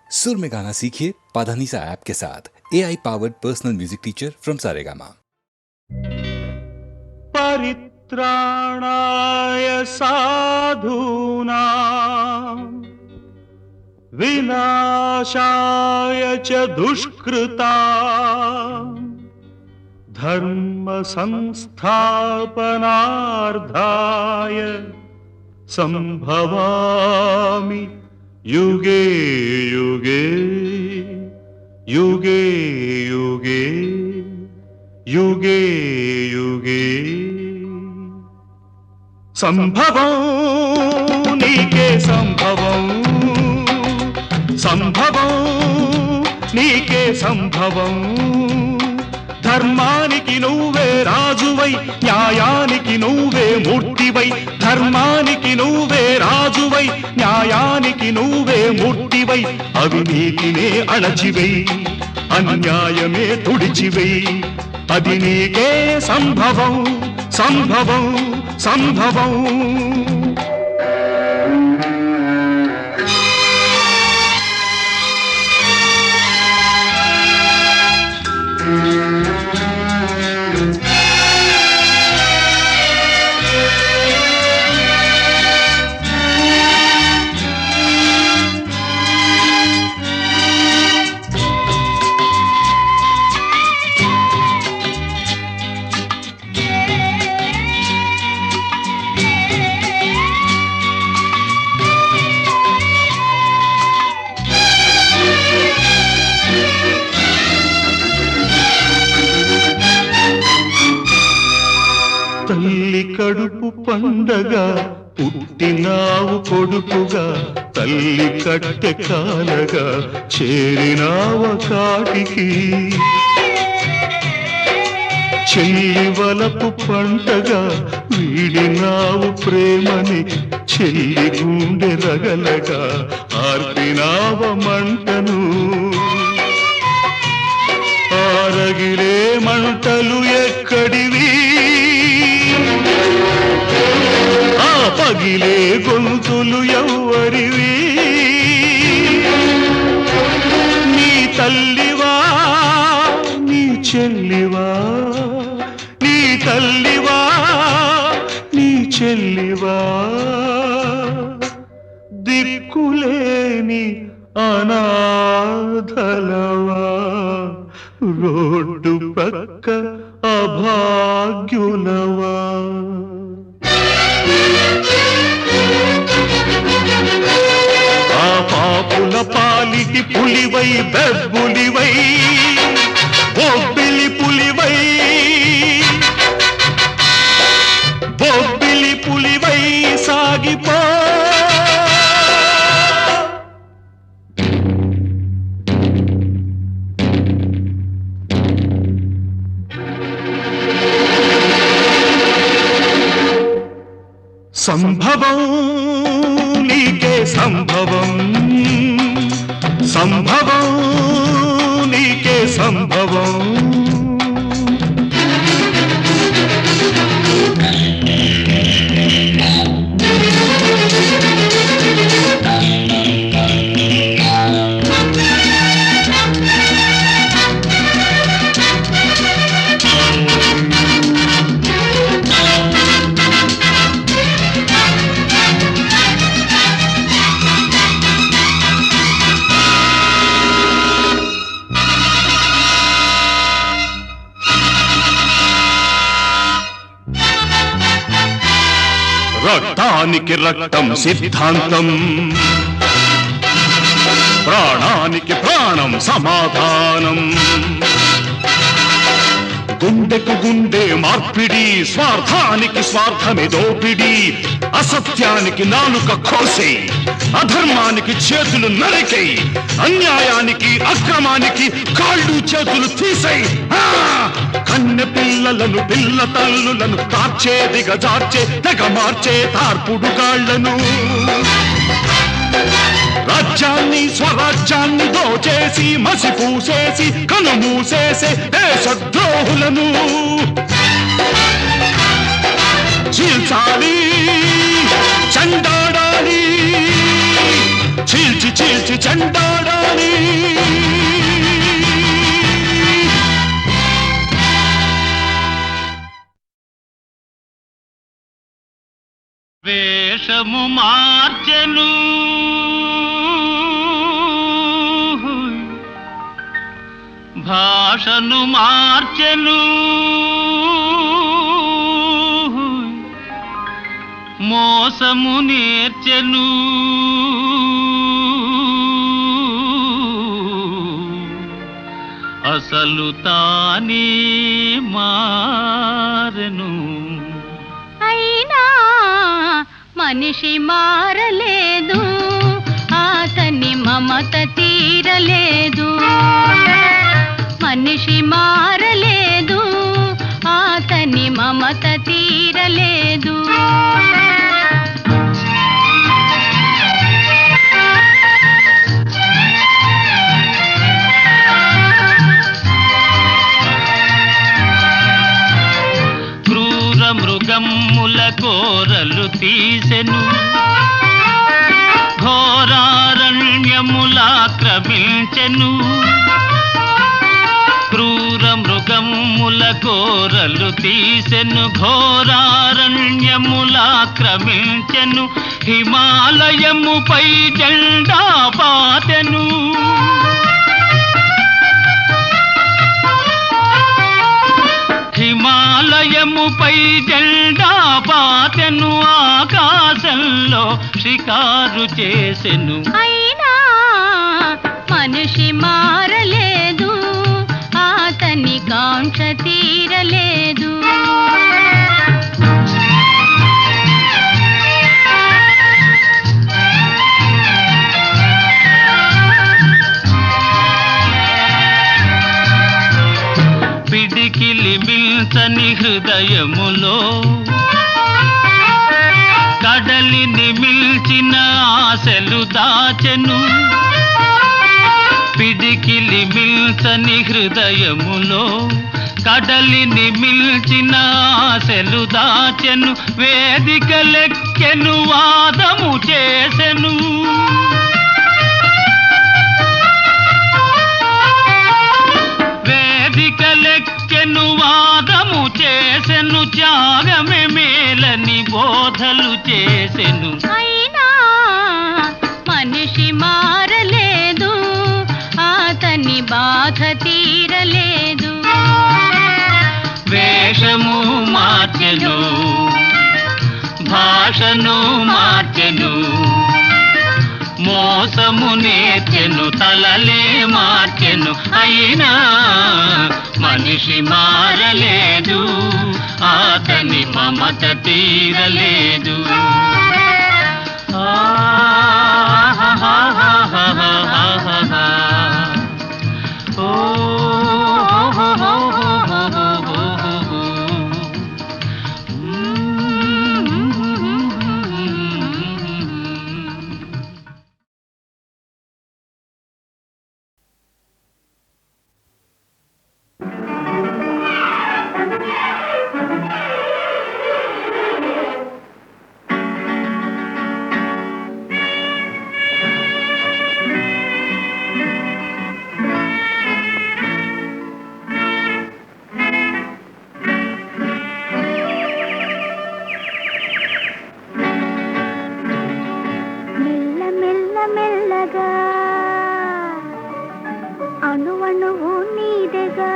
सुर में गाना सीखिए पाधानीसा ऐप के साथ। AI powered personal music teacher from Saregama. परित्राणाय साधूनां विनाशाय च दुष्कृतां धर्म संस्थापनार्थाय संभवामि युगे युगे युगे युगे युगे युगे संभवं नीके संभवं संभवं नीके संभवं ధర్మానికి నువ్వే రాజువై న్యాయానికి నువ్వే మూర్తివై ధర్మానికి నువ్వే రాజువై న్యాయానికి నువ్వే మూర్తివై అవినీతినే అణచివై అన్యాయమే తుడిచివై అది నీకే సంభవం సంభవం సంభవం తల్లి కడుపు పండగ పుట్టినావు కొడుకుగా తల్లి కట్టె కాలగా చేరినావ కాటికి చెల్లి వలపు పంటగా వీడినావు ప్రేమని చెల్లి గుండె రగలగా ఆర్పినావ మంటను ఆరగిలే మంటలు ఎక్కడివి పగిలే గొంతులు ఎవ్వరివి నీ తల్లివా నీ చెల్లివా నీ తల్లివా నీ చెల్లివా దిక్కులేని అనాథలవా రోడ్డు పక్క అభాగ్యులవా ఆ పాపుల పాలిటి పులివై బెబ్బులివై బొబ్బిలి పులివై బొబ్బిలి పులివై సాగిపో సంభవం నీకే సంభవం సంభవం నీకే సంభవం రక్తానికి రక్తం సిద్ధాంతం ప్రాణానికి ప్రాణం సమాధానం గుండెకు గుండె మార్పిడి స్వార్థానికి స్వార్థమే దోపిడి అసత్యానికి నాలుక కోసే అధర్మానికి చేతులు నరికై అన్యాయానికి అక్రమానికి కాళ్ళు చేతులు తీసై కన్నె పిల్లలను పిల్ల తల్లులను తార్చే దిగజార్చే తెగ మార్చే తార్పుడు గాళ్లను రాజ్యాన్ని స్వరాజ్యాన్ని దోచేసి మసిపూసేసి కనుమూసేసే దేశద్రోహులను చీల్చాలి చండాడాలి చీల్చి చీల్చి చండాడాలి వేషము మార్చెను భాషను మార్చెను మోసము నేర్చెను అసలు తానే మారెను. అయినా మనిషి మారలేదు, అతని మమత తీరలేదు. మనిషి మారలేదు, అతని మమత తీరలేదు. మృగమ్ముల కోరలు తీసెను ఘోరారణ్యములాక్రమించెను. క్రూర మృగమ్ముల కోరలు తీసెను ఘోరారణ్యములాక్రమించెను. హిమాలయముపై జెండా పాతెను. హిమాలయముపై జెండా పాతెను. ఆకాశంలో షికారు చేసెను. అయినా మనిషి మారలేదు, అతని కాంక్ష తీరలేదు. పిడికిలి మిల్చని హృదయములో కడలిని మిల్చిన ఆశలు దాచెను. పిడికిలి మిల్చని హృదయములో కడలిని మిల్చిన ఆశలు దాచెను. వేదికలెక్కెను వాదము చేసెను. వేదికలెక్కెను వాదము చేసెను. త్యాగమే మేలని బోధలు చేసెను. అయినా మనిషి మారలేదు, అతని బాధ తీరలేదు. వేషము మార్చెను భాషను మార్చెను మోసము నేర్చెను తలలే మార్చెను. అయినా మనిషి మారలేదు, అతని మమత తీరలేదు. అణువణువు నీదెగా,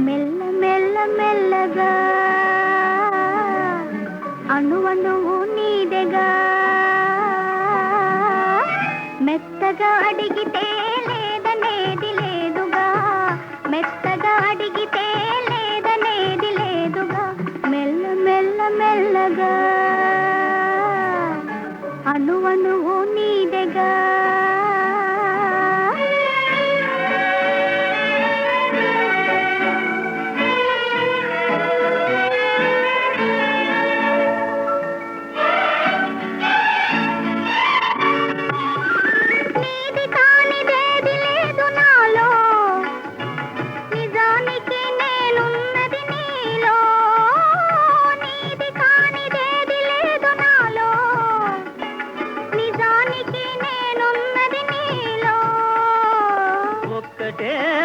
మెల్ల మెల్ల మెల్లగా అణువణువు నీదెగా. మెత్తగా అడిగితే లేదనేది లేదుగా, మెత్తగా అడిగితే లేదనేది లేదుగా. మెల్ల మెల్ల మెల్లగా అణువణువు నీదెగా.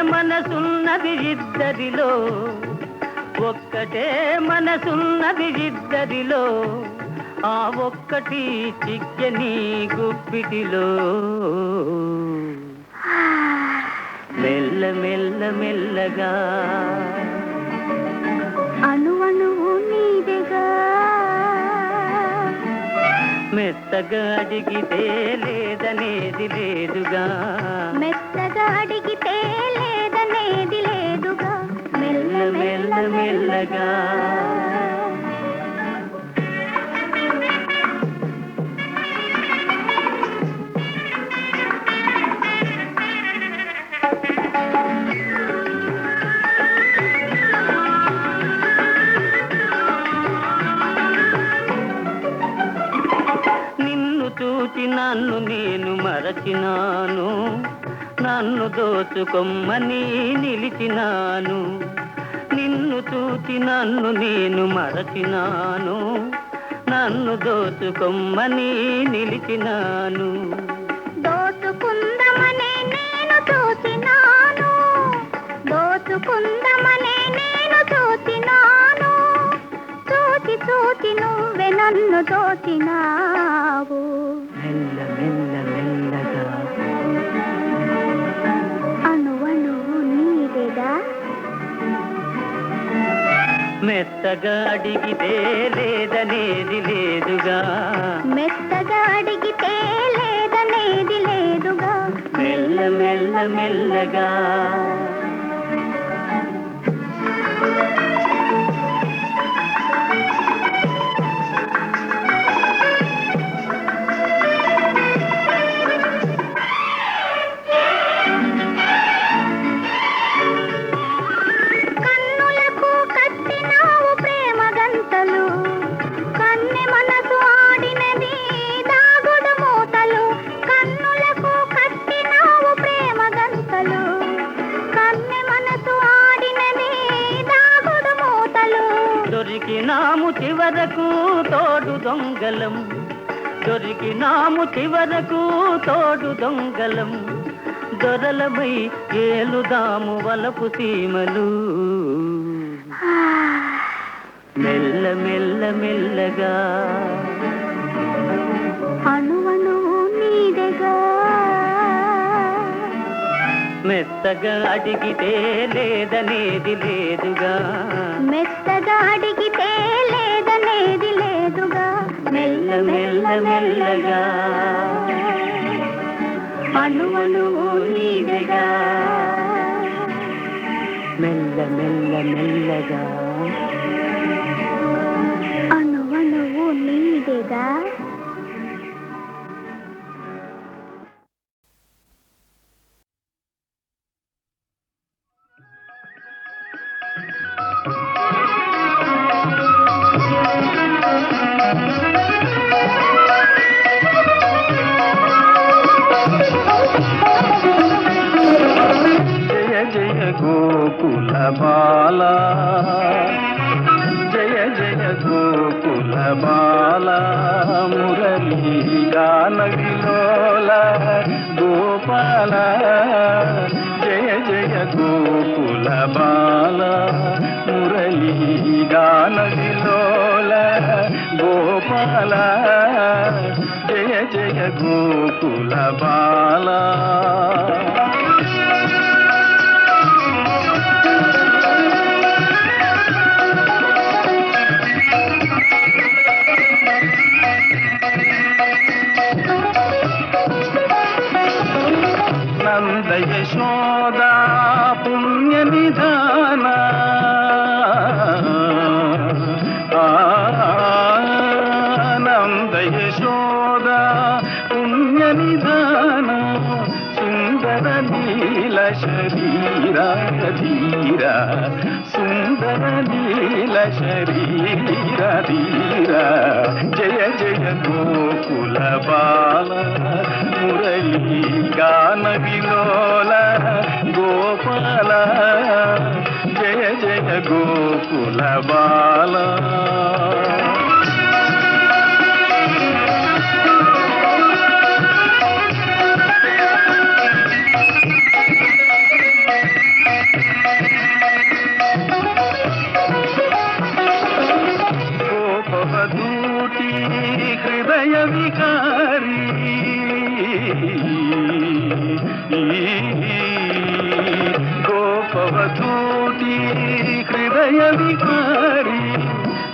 మనసున్నది ఇద్దరిలో, ఒక్కటే మనసున్నది ఇద్దరిలో. ఆ ఒక్కటి చిక్కని గుప్పిటిలో మెల్ల మెల్ల మెల్లగా అణువణువు నీదెగా మెత్తగా అడిగితే లేదనేది లేదుగా మెత్తగా అడిగితే లేదనేది లేదుగా మెల్ల మెల్ల మెల్లగా చూచి నన్ను నేను మరచినాను నన్ను దోచుకొమ్మని నిలిచినాను నిన్ను చూచి నన్ను నేను మరచినాను నన్ను దోచుకొమ్మని నిలిచినాను దోచుకుందమనే నేను చూచినాను దోచుకుందమనే నేను చూచినాను చూచి చూచి నువ్వే నన్ను దోచినావు మెల్ల మెల్ల మెల్లగా అణువణువు నీదెగా మెత్తగా అడిగితే లేదనేది లేదుగా మెత్తగా అడిగితే లేదనేది లేదుగా మెల్ల మెల్ల మెల్లగా దొరికినాము చివరకు తోడు దొంగలం దొరికినాము చివరకు తోడు దొంగలం దొరలమై ఏలుదాము వలపు సీమలు మెల్ల మెల్ల మెల్లగా అణువణువు నీదెగా మెత్తగా అడిగితే లేదనేది లేదుగా మెత్తగా అడిగితే లేదనేది లేదుగా మెల్ల మెల్ల మెల్లగా అణువణువు నీదెగా మెల్ల మెల్ల మెల్లగా అణువణువు నీదెగా గోకుల బాల జయ జయ గోకుల బాల మురళీ గాన విలోల గోపాల జయ జయ గోకుల బాల మురళీ గాన విలోల గోపాల జయ జయ గోకుల బాల నంద యశోదా పుణ్య నిధాన నంద యశోదా పుణ్య నిధాన సుందర నీల శరీర ధీర సుందర నీల శరీర ధీర జయ జయ గోకుల బాల మురళీ గాన విలోల గోపాల జయ జయ గోకుల బాల గోపవధూటి హృదయ విహారి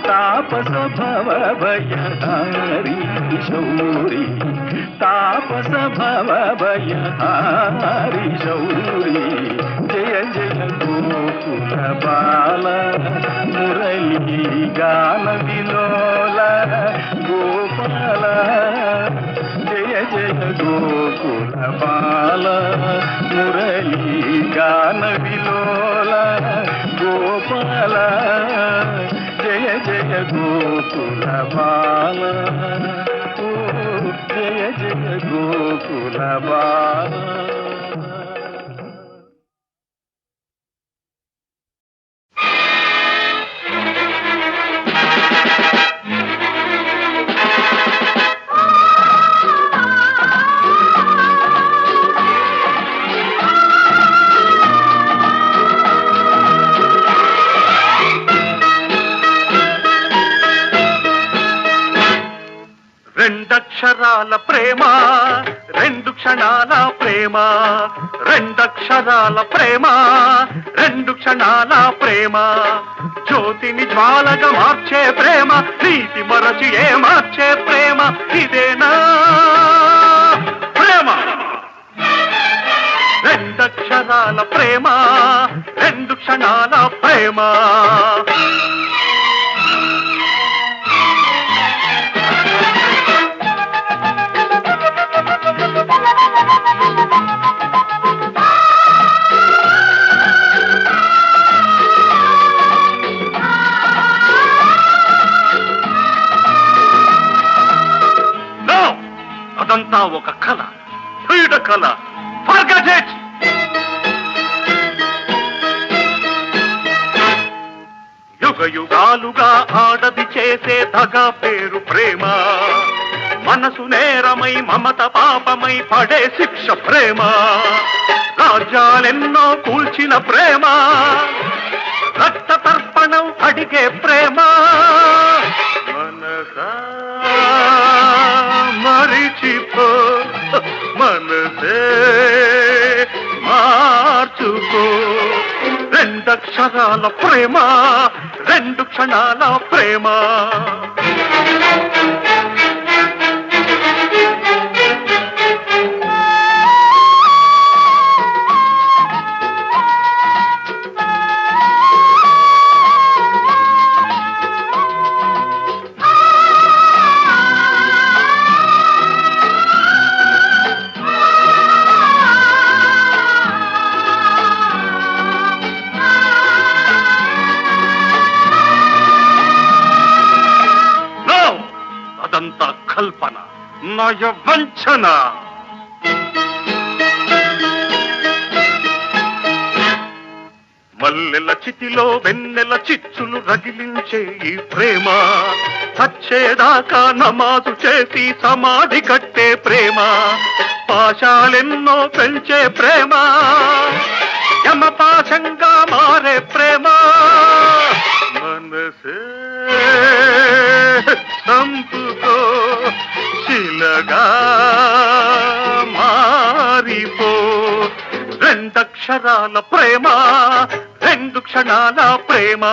తాపస భవ భయహారి శౌరి తాపస భవ భయహారి శౌరి జయ జయ గోకుల బాల మురళీ గాన విలోల గోపాల జయ జయ గోకుల బాల మురళీ గాన విలోల గోపాల జయ జయ గోకుల బాల ఓ జయ జయ గోకుల బాల. రెండక్షరాల ప్రేమ రెండు క్షణాల ప్రేమ రెండక్షరాల ప్రేమ రెండు క్షణాల ప్రేమ జ్యోతిని జ్వాలగా మార్చే ప్రేమ నీతి మరచి ఏ మార్చే ప్రేమ ఇదేనా ప్రేమ రెండక్షరాల ప్రేమ రెండు క్షణాల ప్రేమ అదంతా ఒక కళ క్రీడ కళ ఫర్గెట్ ఇట్ యుగ యుగాలుగా ఆడది చేసే దగా పేరు ప్రేమ మనసు నేరమై మమత పాపమై పడే శిక్ష ప్రేమ రాజ్యాలెన్నో కూల్చిన ప్రేమ రక్త తర్పణం అడిగే ప్రేమ మనసా మరిచిపో మనసే మార్చుకో రెండక్షరాల ప్రేమ రెండు క్షణాల ప్రేమ అదంతా కల్పన నయ వంచన మల్లెల చితిలో వెన్నెల చిచ్చులు రగిలించే ఈ ప్రేమ చచ్చేదాకా నమాజు చేసి సమాధి కట్టే ప్రేమ పాశాలెన్నో పెంచే ప్రేమ యమపాశంగా మారే ప్రేమ మనసే సంపుకో శిలగా మారిపో రెండక్షరాల ప్రేమ రెండు క్షణాల ప్రేమ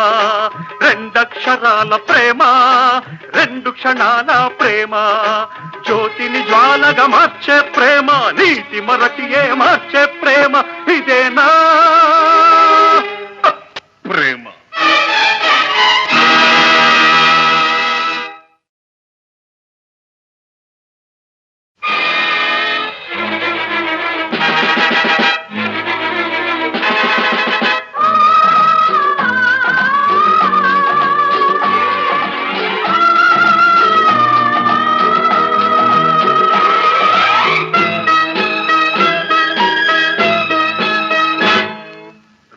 రెండక్షరాల ప్రేమ రెండు క్షణాల ప్రేమ జ్యోతిని జ్వాలగా మార్చే ప్రేమ నీతి మరచి ఏ మార్చే ప్రేమ ఇదేనా ప్రేమ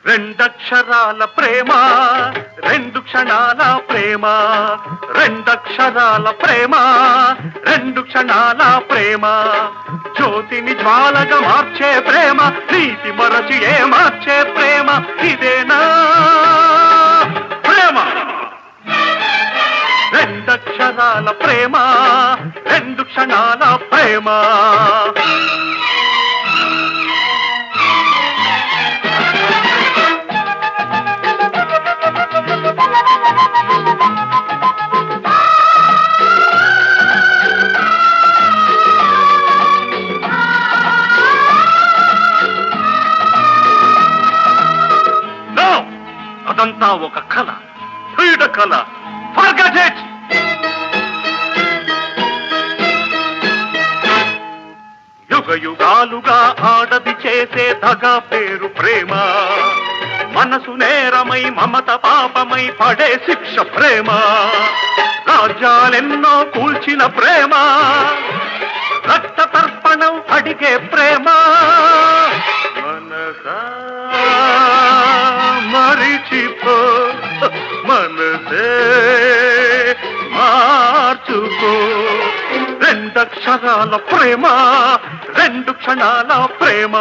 రెండక్షరాల ప్రేమ రెండు క్షణాల ప్రేమ రెండక్షరాల ప్రేమ రెండు క్షణాల ప్రేమ జ్యోతిని జ్వాలగా మార్చే ప్రేమ నీతి మరచి ఏ మార్చే ప్రేమ ఇదేనా ప్రేమ రెండక్షరాల ప్రేమ రెండు క్షణాల ప్రేమ ప్రేమ. అదంతా ఒక కళ, క్రీడ కళ. Forget it! యుగ యుగాలుగా ఆడది చేసే దగా పేరు ప్రేమ. మనసు నేరమై మమత పాపమై పడే శిక్ష ప్రేమ. రాజ్యాలెన్నో కూల్చిన ప్రేమ, రక్త తర్పణం అడిగే ప్రేమ. మనసా మరిచిపో, మనసే మార్చుకో. రెండక్షరాల ప్రేమ, రెండు క్షణాల ప్రేమ.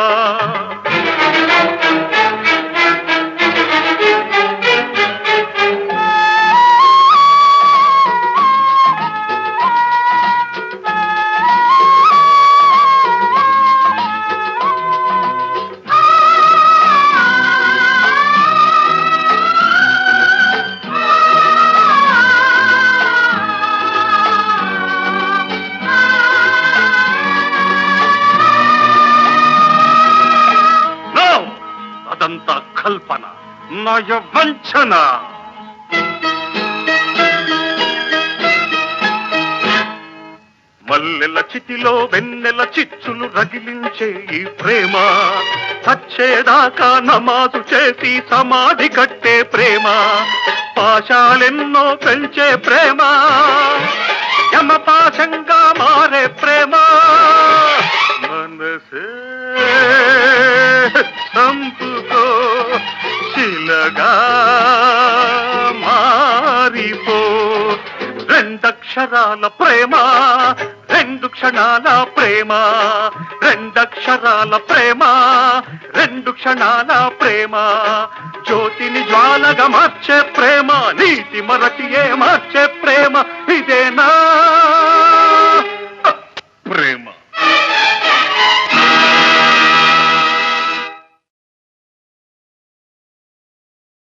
అదంతా కల్పన, నయ వంచన. మల్లెల చితిలో వెన్నెల చిచ్చులు రగిలించే ఈ ప్రేమ. చచ్చేదాకా నమాజు చేసి సమాధి కట్టే ప్రేమ. పాశాలెన్నో పెంచే ప్రేమ, యమపాశంగా మారే ప్రేమ. మనసే సంపుకో, శిలగా మారిపో. రెండక్షరాల ప్రేమ, రెండు క్షణాల ప్రేమ. రెండక్షరాల ప్రేమ, రెండు క్షణాల ప్రేమ. జ్యోతిని జ్వాలగా మార్చే ప్రేమ, నీతి మరచియే మార్చే